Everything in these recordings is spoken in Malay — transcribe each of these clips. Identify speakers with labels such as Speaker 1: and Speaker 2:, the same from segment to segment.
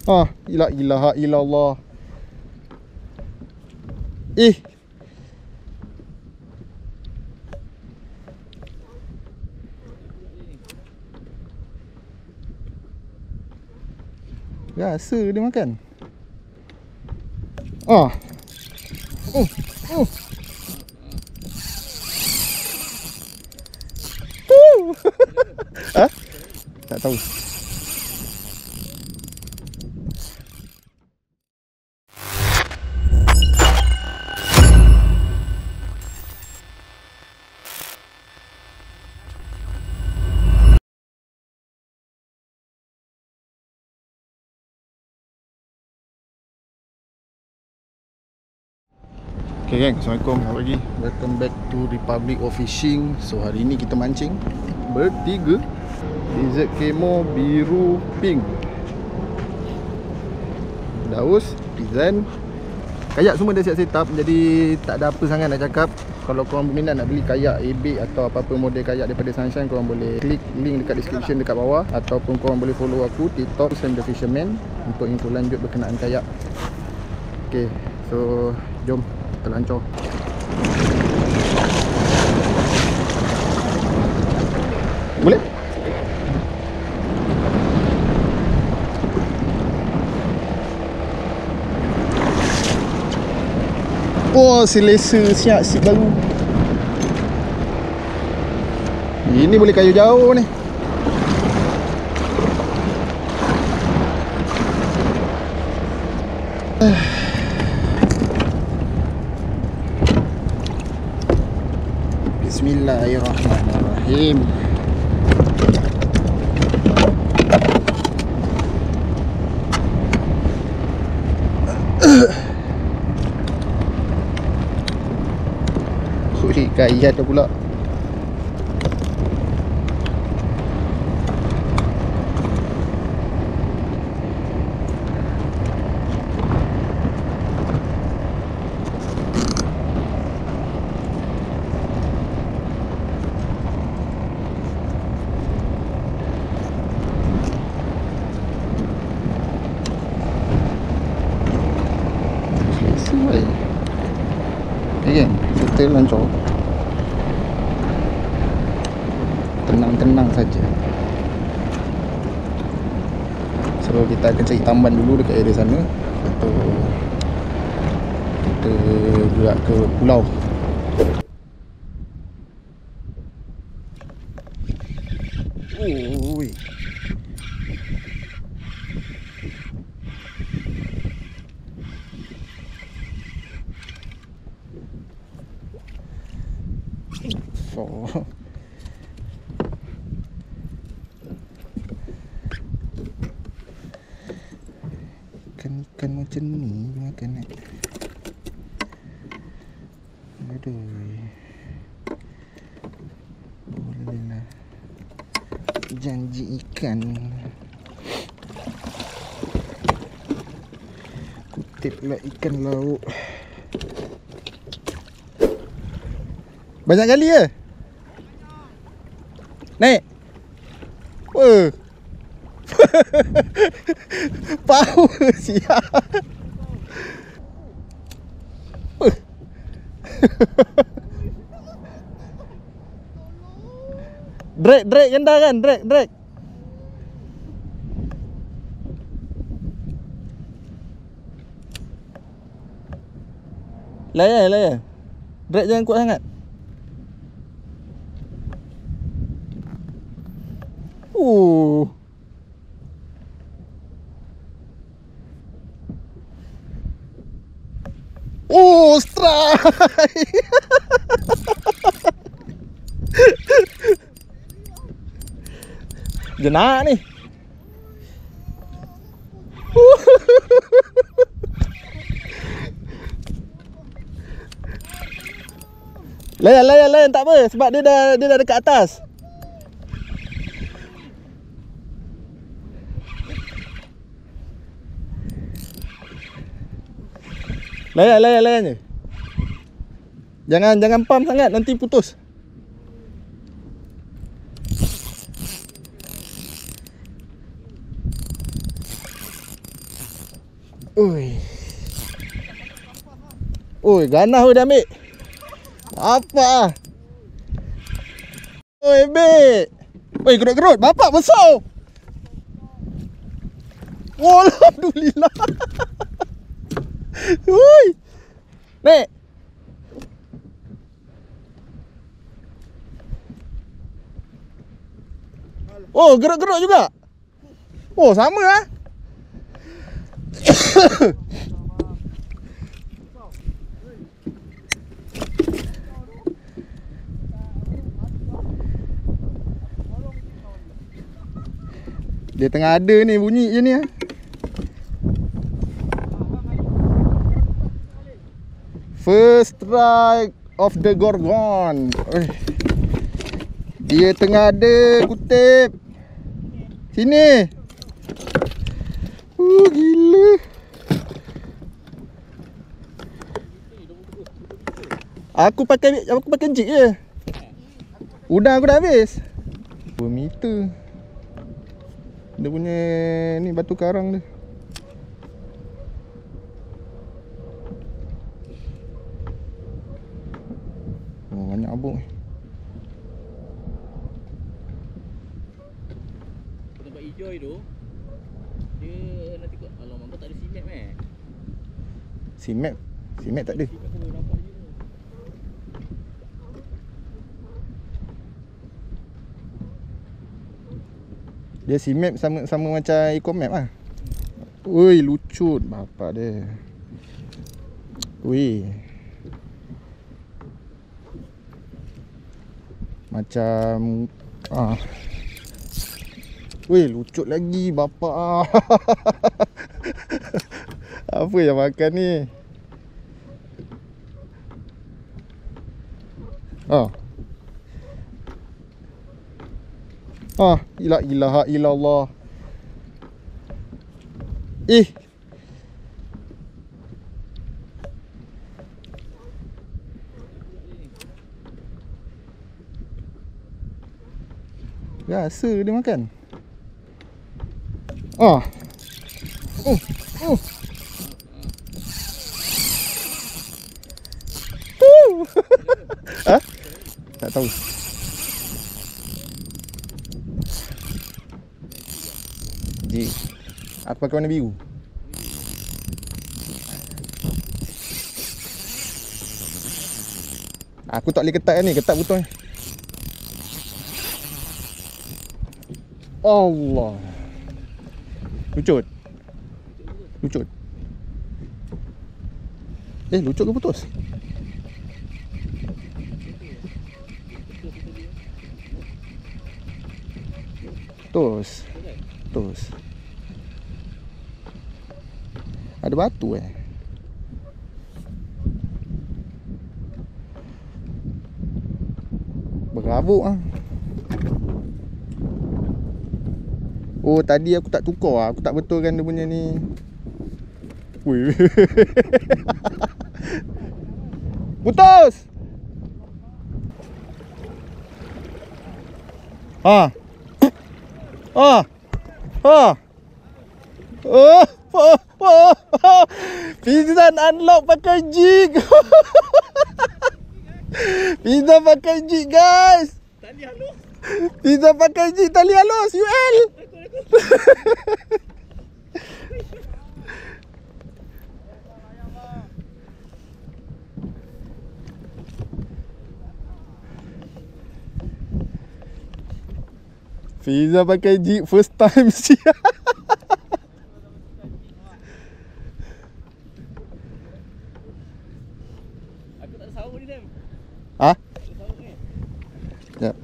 Speaker 1: La ilaha illallah. Rasa dia makan. Tak tahu. Okay gang, Assalamualaikum, selamat pagi. Welcome back to Republic of Fishing. So hari ni kita mancing bertiga. DZ Kemo biru pink, Daus, Pizan. Kayak semua dah siap set up, jadi tak ada apa sangat nak cakap. Kalau korang berminat nak beli kayak ebik atau apa-apa model kayak daripada Sunshine, korang boleh klik link dekat description dekat bawah. Ataupun korang boleh follow aku TikTok Sam the Fisherman untuk info lanjut berkenaan kayak. Okay, so jom kita lancor. Boleh? Oh, selesa siap si baru. Ini boleh kayu jauh ni. Bismillahirrahmanirrahim. Kaya tu pula. Okay, kita lancor. Tenang-tenang saja. So kita akan cari tamban dulu dekat area sana. Atau kita gerak ke pulau. Oi. So ikan macam ni makan nak. Aduh. Boleh lah. Janji ikan. Kutiplah ikan laut. Banyak kali ke? Naik. Wah. Power siap. Drag rendah kan? Drag. Layan. Drag jangan kuat sangat. Oh, strike. Jenak ni. Layan tak apa sebab dia dah dekat atas. Layan je. Jangan pump sangat, nanti putus. Oi. Oi, ganah dia ambil. Apa? Oi, Bek. Oi, gerut-gerut. Bapak besar. Alhamdulillah. Oi. Nek. Oh, gerut-gerut juga. Oh, sama ah. Dia tengah ada ni, bunyi je ni ah. First strike of the Gorgon. Dia tengah ada, kutip. Sini. Gila. Aku pakai jig je. Udang aku dah habis. 2 meter. Dia punya ni batu karang dia. Oh, banyak abuk ni.
Speaker 2: Tempat hijau tu dia nanti kau alamak kau tak ada simet meh.
Speaker 1: Simet tak ada. Dia simet sama macam Ecomap lah. Ui, lucut bapak dia. Ui. Macam Ui, lucut lagi bapak. Apa yang makan ni? La ilaha illallah. Rasa dia makan. Tak tahu. Ji, aku pakai warna biru. Aku tak boleh ketat ni, ketat butang ni. Allah. Lucut. Lucut. Lucut ke putus? Putus. Putus. Ada batu berabuk ah. Oh, tadi aku tak tukar, aku tak betulkan dia punya ni. Wih. Putus. Pizan unlock pakai jig. Pizan pakai jig, guys.
Speaker 2: Tali halus.
Speaker 1: Pizan pakai jig tali halus, UL. Fiza pakai jig first time sih.
Speaker 2: Aku tak ada sawut ni, Dem.
Speaker 1: Ah?
Speaker 2: Tak ada sawut ni.
Speaker 1: Sekejap.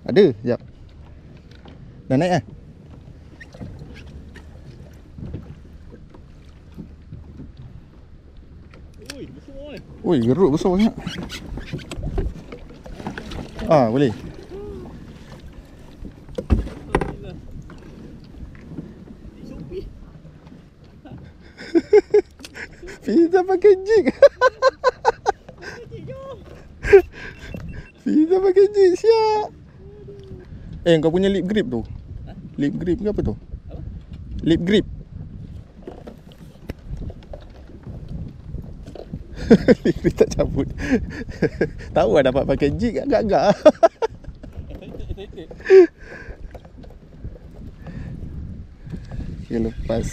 Speaker 1: Ada, sekejap. Dah naik lah.
Speaker 2: Ui, besar kan?
Speaker 1: Ui, gerut besar sangat. Boleh. Fiza pakai jig. Fiza pakai jig siap. Kau punya lip grip tu.
Speaker 2: Ha?
Speaker 1: Lip grip ke apa tu?
Speaker 2: Apa?
Speaker 1: Lip grip. Lip grip tak cabut. Tahu lah dapat pakai jig agak-agak. Okay, lepas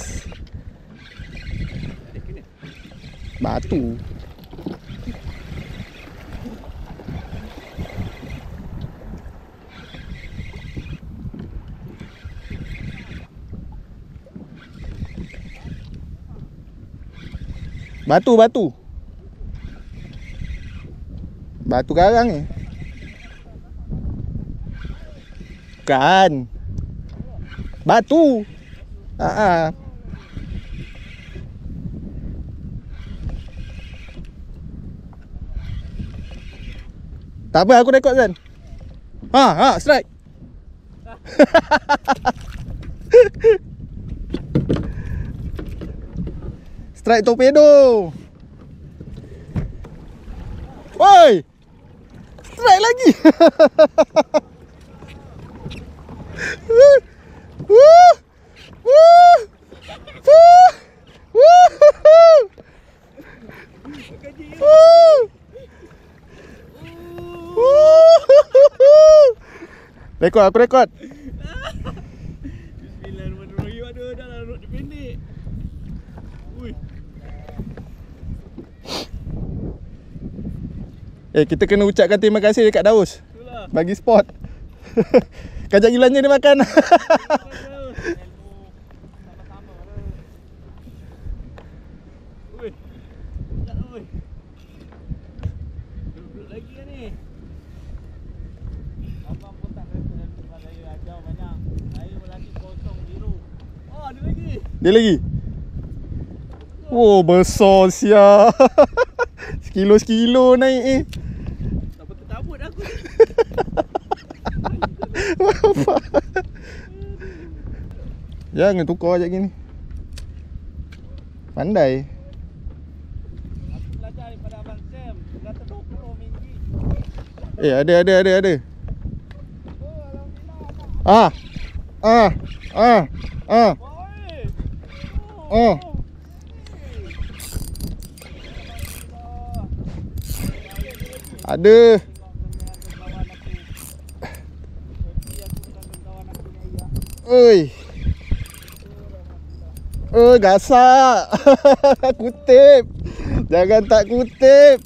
Speaker 1: batu. Batu karang ni. Bukan. Batu. Tak apa, aku rekod kan. Strike. Strike torpedo. Woi. Strike lagi. Rekod, aku rekod.
Speaker 2: Bismillahirrahmanirrahim. Aduh, dah lah rod dia pendek. Ui.
Speaker 1: Kita kena ucapkan terima kasih dekat Daus.
Speaker 2: Itulah.
Speaker 1: Bagi spot. Kajak gilanya dia makan.
Speaker 2: Sama-sama. Ui. Tak ui. Duduk lagi kan ni. Abang pun tak kata dengan saya ajar banyak. Saya berlagi 0-0. Oh, ada lagi.
Speaker 1: Dia lagi. Oh, besar sia. Sekilo naik
Speaker 2: Tak patut tabut aku.
Speaker 1: Jangan tukar je gini. Pandai.
Speaker 2: Aku belajar daripada Abang Sam. Dia kata 20 minggit.
Speaker 1: Ada.
Speaker 2: Oh, alhamdulillah.
Speaker 1: Oh. Ada. Oi. Gasak. Kutip. Jangan tak kutip.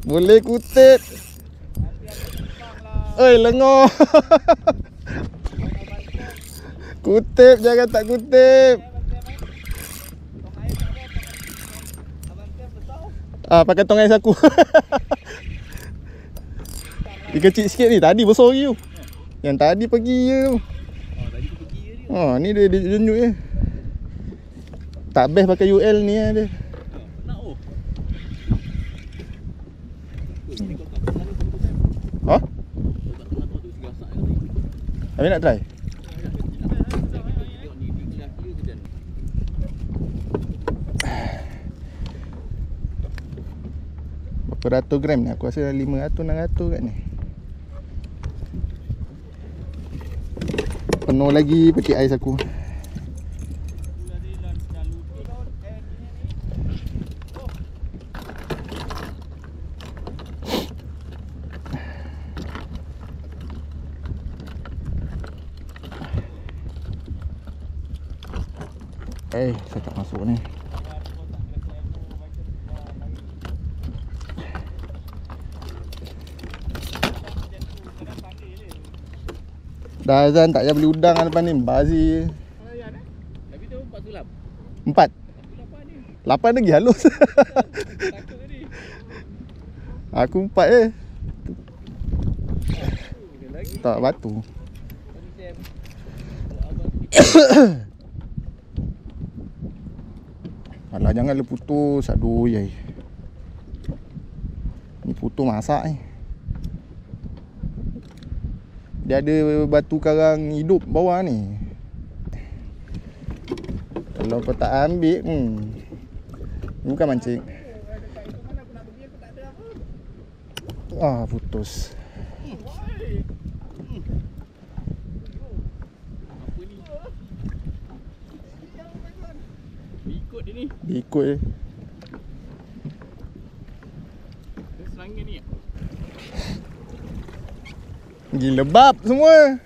Speaker 1: Boleh kutip. Oi, lengoh. Kutip, jangan tak kutip. Pakai tong ais aku. Dia kecil sikit ni, tadi besar lagi tu. Yang tadi pergi je tu.
Speaker 2: Tadi tu pergi je dia.
Speaker 1: Ni dia tunjuk je. Tak best pakai UL ni lah dia.
Speaker 2: Nak oh.
Speaker 1: Ha? Habis nak try? Berapa ratus gram ni? Aku rasa 500-600 kat ni. Penuh lagi peti ais aku. Saya tak masuk ni. Dah azan tak payah beli udang kan depan ni. Bazi.
Speaker 2: Tapi tu 4 sulap.
Speaker 1: 4. 8 lagi halus.
Speaker 2: Takut tadi.
Speaker 1: Aku 4 je.
Speaker 2: Lagi.
Speaker 1: Tak batu. Alah, jangan le putus. Aduh yai. Ni putus masak ni. Dia ada batu karang hidup bawah ni. Kalau kau tak ambil, ni bukan mancing. Putus.
Speaker 2: Apa ni? Ikut dia ni.
Speaker 1: Ikut je.
Speaker 2: Dia serangga ni.
Speaker 1: Gila bab semua.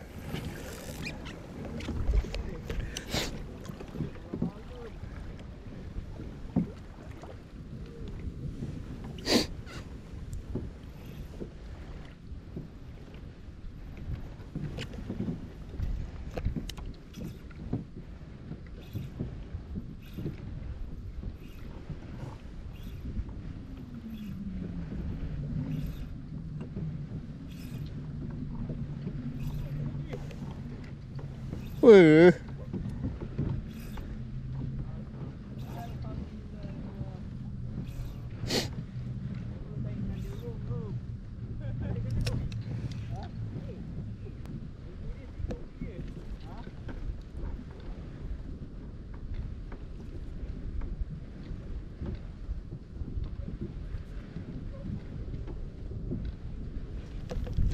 Speaker 1: Wah.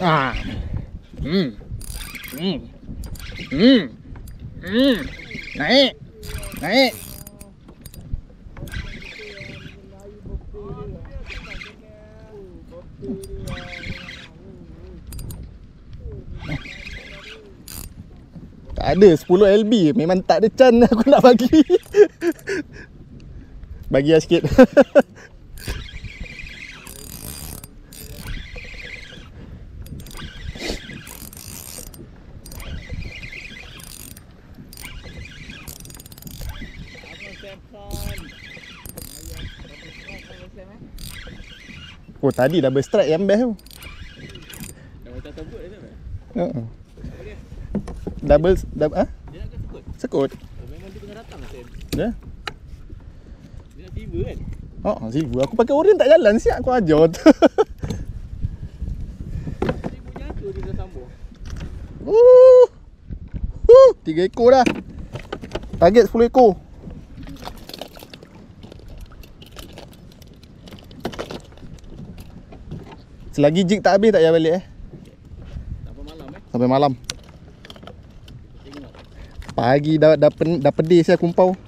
Speaker 1: Ah. Naik. Naik. Tak ada 10 LB. Memang tak ada can aku nak bagi. Bagi lah sikit. Oh tadi double strike yang best tu.
Speaker 2: Dah macam sebut dah tak?
Speaker 1: Double ah?
Speaker 2: Dia nak ke sekut?
Speaker 1: Sekut.
Speaker 2: Oh, memang dia tengah datang Sam.
Speaker 1: Ya.
Speaker 2: Dia nak tiba kan?
Speaker 1: Oh, silver. Aku pakai oren tak jalan siap aku ajar tu.
Speaker 2: Tiba jatuh dia dah sambung.
Speaker 1: 3 ekor dah. Target 10 ekor. Selagi jig tak habis tak payah balik
Speaker 2: Sampai malam
Speaker 1: Sampai malam.
Speaker 2: Tengok.
Speaker 1: Pagi dah pedih saya kumpau.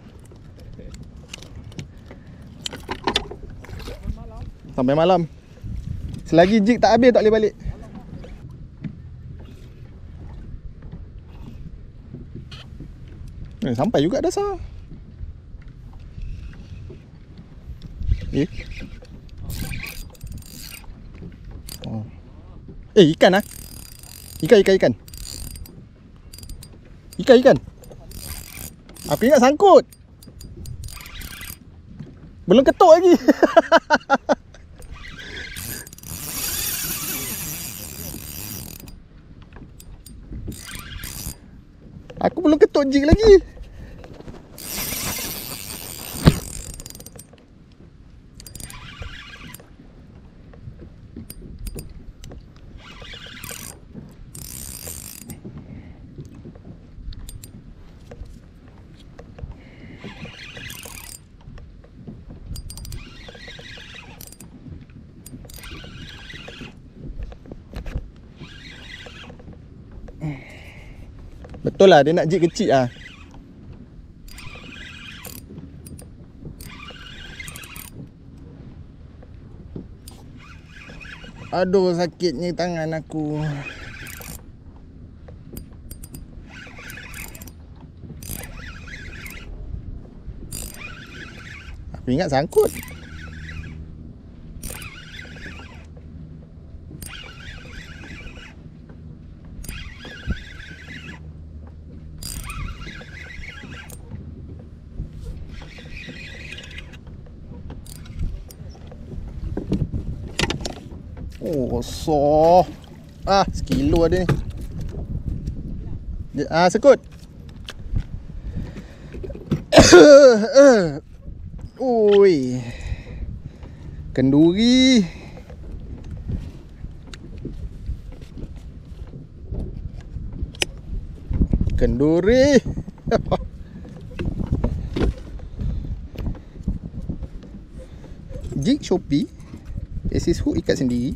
Speaker 1: Sampai malam. Selagi jig tak habis tak boleh balik. Sampai juga dasar. Oh. Ikan ah. Ikan. Ikan. Aku ingat sangkut. Belum ketuk lagi. Aku belum ketuk jig lagi. Betul lah, dia nak jig kecil lah. Aduh, sakitnya tangan aku. Aku ingat sangkut. Oh, kosong. Sekilo ada ni. Sekut. Oi. Kenduri. Kenduri. Jig Shopee. Assist hook ikat sendiri.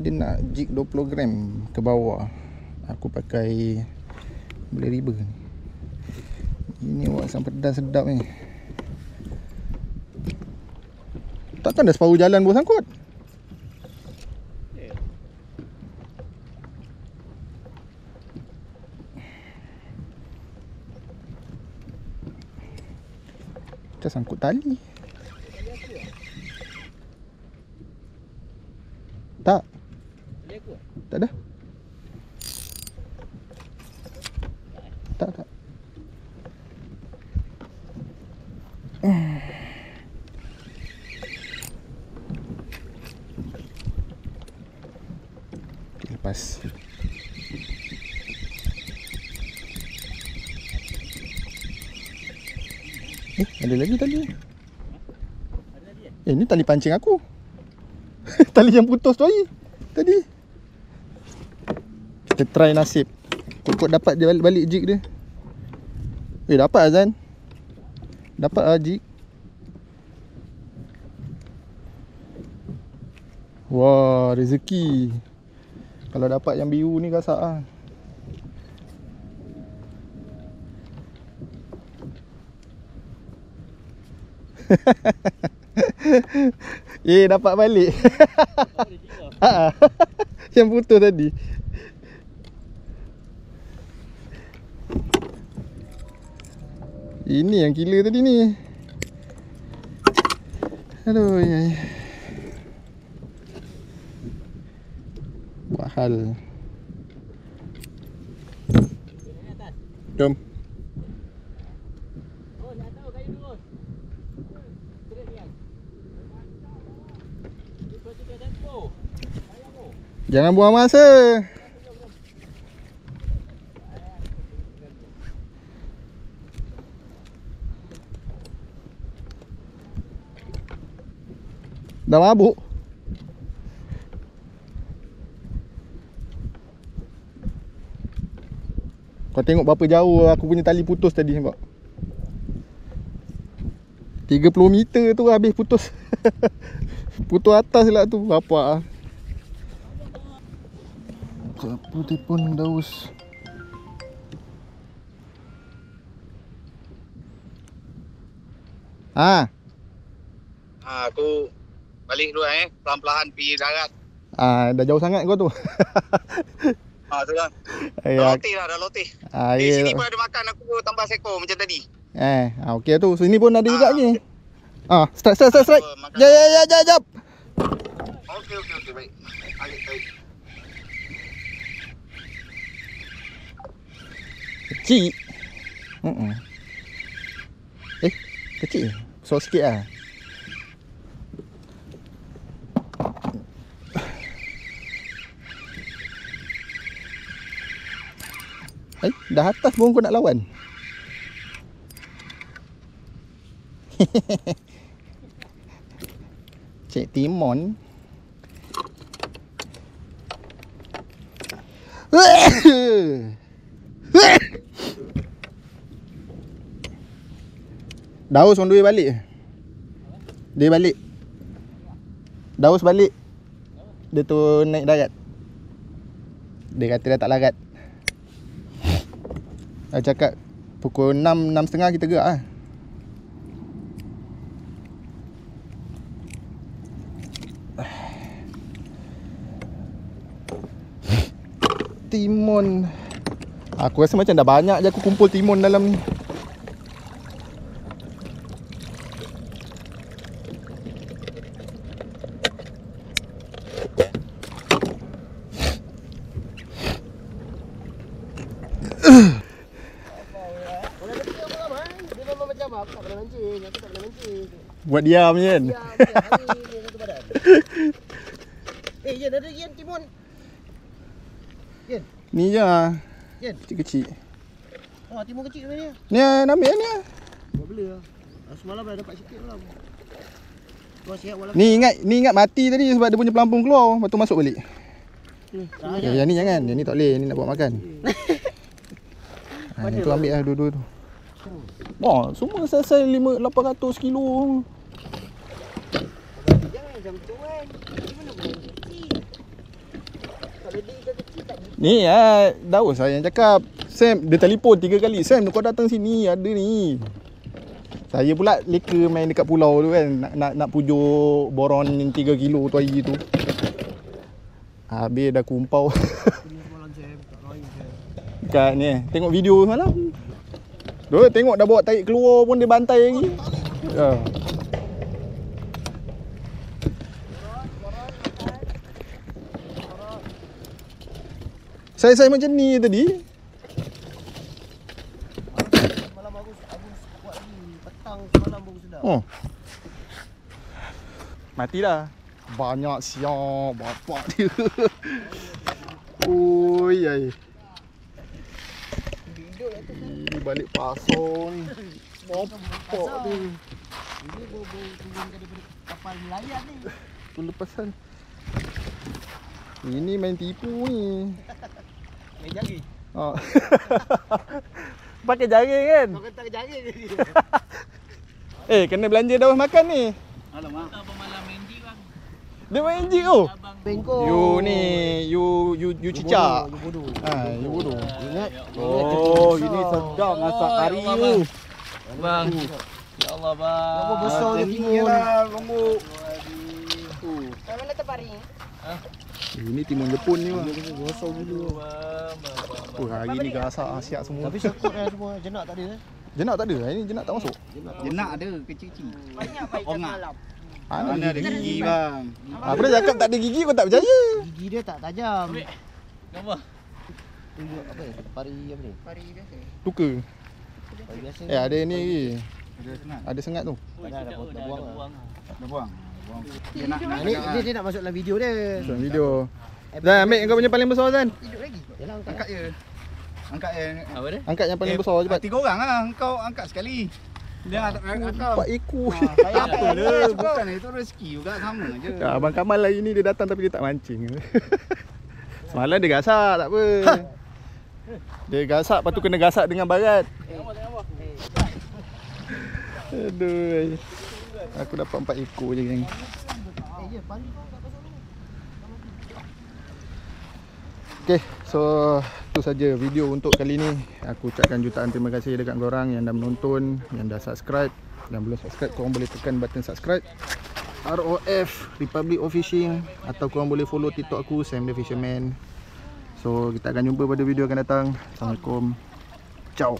Speaker 1: dia nak jig 20 gram ke bawah. Aku pakai Black River ni. Ini awak sampai pedas sedap ni. Takkan dah separuh jalan bos sangkut? Kita sangkut tali. Tak. Tak ada. Tak. Lepas. Ada lagi tali. Ni tali pancing aku. Tali yang putus tu tadi. Kita try nasib. Kok dapat dia balik jig dia. Dapat Azan. Dapat lah jig. Wah, rezeki. Kalau dapat yang biru ni gasak lah. Dapat balik. Yang putus tadi. Ini yang gila tadi ni. Aduh, buat hal. Jom. Jangan buang masa. Dah mabuk. Kau tengok berapa jauh aku punya tali putus tadi nampak. 30 meter tu habis putus. Putus atas lah tu. Bapak. Siapa telefon Daus?
Speaker 3: Aku balik dulu pelan-pelan pergi darat.
Speaker 1: Dah jauh sangat kau tu.
Speaker 3: Tu lah.
Speaker 1: Dah
Speaker 3: lotih. Di sini pun ada makan, aku tambah seko macam tadi.
Speaker 1: Okey tu. Sini pun ada juga ni. Strike. Jap.
Speaker 3: Okey, baik. Baik.
Speaker 1: Kecil. Kecil. Besar sikit lah. Dah atas pun kau nak lawan. Cik Timon. Daus on the way balik. Dia balik. Daus balik. Dia tu naik darat. Dia kata dah tak larat. Dia cakap pukul 6, 6.30 kita gerak lah. Timun. Aku rasa macam dah banyak je aku kumpul timun dalam ni. Buat diam je kan?
Speaker 4: Yen ada Yen timun. Yen.
Speaker 1: Ni je lah.
Speaker 4: Yen.
Speaker 1: Kecil-kecil.
Speaker 4: Timun kecil ni.
Speaker 1: Ni nak ambil ni.
Speaker 4: Buat bela lah. Semalam dah dapat sikit malam. Kau siap walaupun.
Speaker 1: Ni ingat mati tadi sebab dia punya pelampung keluar. Lepas tu masuk balik. Yang ni jangan. Yang ni tak boleh. Ni nak buat makan. Yang tu ambil lah dua-dua tu. Semua selesai 800 kilo.
Speaker 4: Jangan macam tu kan. Gimana boleh kecil?
Speaker 1: Ni Daus saya yang cakap. Sam, dia telefon 3 kali. Sam, kau datang sini, ada ni. Saya pula leka main dekat pulau tu kan. Nak pujuk boron 3 kilo tu hari tu. Habis dah kumpau. Dekat ni, tengok video semalam. Dia tengok dah bawa tarik keluar pun dia bantai lagi. Ya. Saya macam ni tadi.
Speaker 4: Semalam bagus buat lagi. Petang semalam bagus sedap.
Speaker 1: Oh. Mati dah. Banyak siap bapak dia. Oi ai. Ini balik pasar ni. Bapak dia.
Speaker 4: Ini bau turun daripada kapal nelayan ni.
Speaker 1: Tu lepasan. Ini main tipu ni.
Speaker 4: Main jari.
Speaker 1: Oh. Pakai jaring kan?
Speaker 4: Kau kata jari ni.
Speaker 1: Kena belanja Daus makan ni.
Speaker 2: Alamak. Abang malam main jig bang.
Speaker 1: Dia main jig tu.
Speaker 2: Abang
Speaker 4: Bengkok.
Speaker 1: You cicak.
Speaker 4: You bodoh.
Speaker 1: You bodoh.
Speaker 4: Ingat?
Speaker 1: Oh, ini sedap masak kari tu.
Speaker 2: Bang. Ya Allah bang.
Speaker 4: Lombok besar je tinggi
Speaker 1: lah lombok.
Speaker 4: Mana letak pari?
Speaker 1: Ini timun Jepun ni bang.
Speaker 4: Besar dulu.
Speaker 1: Oh, hari ni gasak siap semua.
Speaker 4: Tapi sekut dah semua jenak tak ada.
Speaker 1: Jenak tak ada. Hari ni jenak tak masuk.
Speaker 3: Jenak ada kecil-kecil.
Speaker 4: Banyak baik malam.
Speaker 1: Mana
Speaker 3: Mana ada gigi bang.
Speaker 1: Aku dah cakap tak ada gigi kau tak percaya.
Speaker 4: Gigi dia tak tajam.
Speaker 2: Gambar.
Speaker 4: Tunjuk apa ni? Pari apa ni? Pari biasa.
Speaker 1: Tukar.
Speaker 4: Pari biasa.
Speaker 1: Ada ni lagi.
Speaker 3: Ada sengat.
Speaker 1: Ada sengat tu.
Speaker 4: Dah buang lah.
Speaker 3: Dah buang. Dia nak
Speaker 4: Ni nak masuk dalam video dia.
Speaker 1: Dalam video. Zan, ambil kau punya paling besar Zan.
Speaker 4: Hidup lagi. Yalah angkat.
Speaker 3: angkat je. Angkat je.
Speaker 2: Apa dia?
Speaker 1: Angkat yang paling besar cepat.
Speaker 3: 3 orang lah. Kau angkat sekali. Dia angkat.
Speaker 1: 4 ekor.
Speaker 3: Saya apa dia? Bukan itu rezeki juga sama je.
Speaker 1: Abang Kamal hari ni dia datang tapi dia tak mancing. Semalam dia gasak tak apa. Dia gasak lepas tu kena gasak dengan barat. Aduh. Aku dapat 4 ekor je geng.
Speaker 4: Pari kau tak pasal ni.
Speaker 1: Okay, so itu saja video untuk kali ni. Aku ucapkan jutaan terima kasih dekat korang yang dah menonton, yang dah subscribe. Yang belum subscribe, korang boleh tekan button subscribe ROF Republic of Fishing, atau korang boleh follow TikTok aku Sam the Fisherman. So kita akan jumpa pada video akan datang. Assalamualaikum. Ciao.